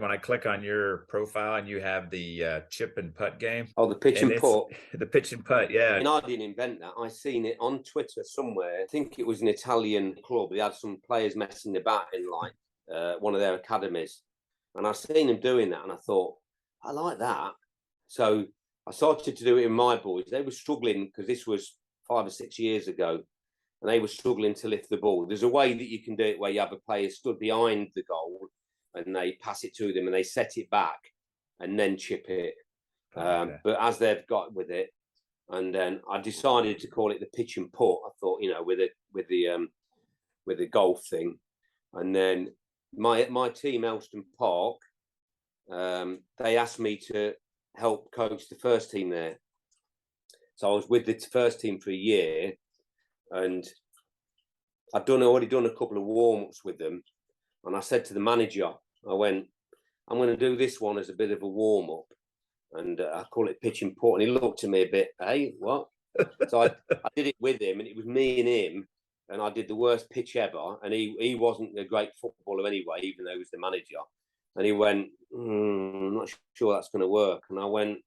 when I click on your profile and you have the chip and putt game. Oh, the pitch and putt. The pitch and putt, yeah. And I didn't invent that. I seen it on Twitter somewhere. I think it was an Italian club. They had some players messing about in like one of their academies. And I seen them doing that and I thought, I like that. So I started to do it in my boys. They were struggling because this was 5 or 6 years ago. And they were struggling to lift the ball. There's a way that you can do it where you have a player stood behind the goal and they pass it to them and they set it back and then chip it. Okay. But as they've got with it, and then I decided to call it the pitch and putt. I thought, you know, with the golf thing. And then my team, Elston Park, they asked me to help coach the first team there. So I was with the first team for a year. And I'd already done a couple of warm-ups with them. And I said to the manager, I went, I'm going to do this one as a bit of a warm-up. And I call it pitch and putt. And he looked at me a bit, hey, what? So I did it with him. And it was me and him. And I did the worst pitch ever. And he wasn't a great footballer anyway, even though he was the manager. And he went, I'm not sure that's going to work. And I went,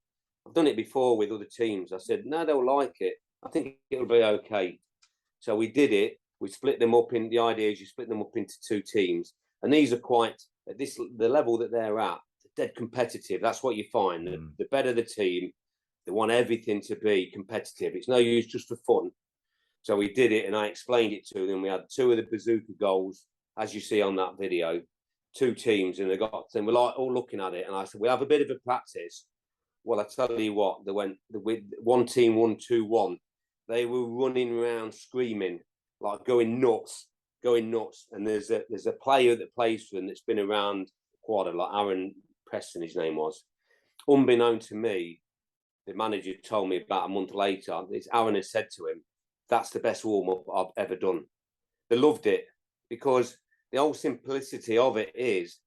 I've done it before with other teams. I said, no, they'll like it. I think it'll be okay. So we did it. We split them up the idea is you split them up into 2 teams. And these are quite, at the level that they're at, dead competitive. That's what you find. The better the team, they want everything to be competitive. It's no use just for fun. So we did it and I explained it to them. We had 2 of the bazooka goals, as you see on that video, 2 teams, and we're like all looking at it. And I said, we have a bit of a practice. Well, I tell you what, one team won 2-1. They were running around screaming, like going nuts. And there's a player that plays for them that's been around quite a lot. Aaron Preston, his name was. Unbeknown to me, the manager told me about a month later, Aaron had said to him, that's the best warm-up I've ever done. They loved it because the whole simplicity of it is,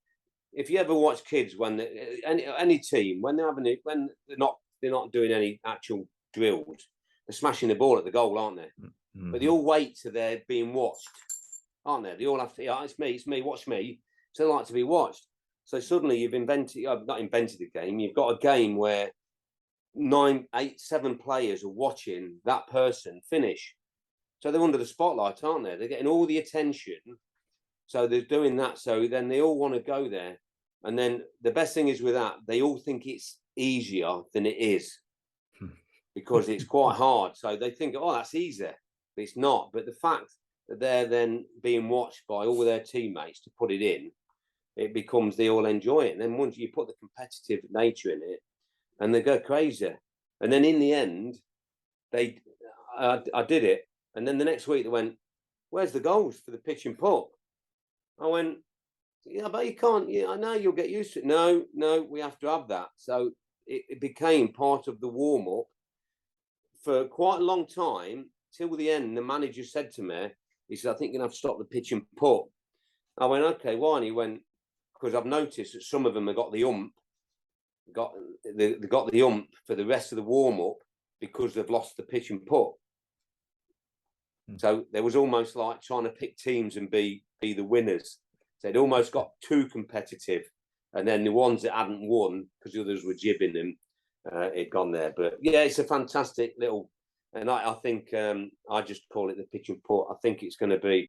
if you ever watch kids when any team, when they're not doing any actual drills, they're smashing the ball at the goal, aren't they? Mm-hmm. But they all wait till they're being watched, aren't they? They all have to, it's me, watch me. So they like to be watched. So suddenly you've not invented a game, you've got a game where 9, 8, 7 players are watching that person finish. So they're under the spotlight, aren't they? They're getting all the attention. So they're doing that. So then they all want to go there. And then the best thing is with that, they all think it's easier than it is because it's quite hard. So they think, oh, that's easy. But it's not. But the fact that they're then being watched by all their teammates to put it in, it becomes they all enjoy it. And then once you put the competitive nature in it, and they go crazy. And then in the end, I did it. And then the next week they went, where's the goals for the pitch and putt? I went, yeah, but you can't. Yeah, I know you'll get used to it. No, we have to have that. So it became part of the warm-up for quite a long time, till the end. The manager said to me, he said, I think you're going to have to stop the pitch and putt. I went, okay, why? And he went, because I've noticed that some of them have got the ump, they got the ump for the rest of the warm-up because they've lost the pitch and putt. So there was almost like trying to pick teams and be the winners. So it almost got too competitive. And then the ones that hadn't won, because the others were jibbing them, it gone there. But yeah, it's a fantastic little, and I think I just call it the pitch and putt. I think it's going to be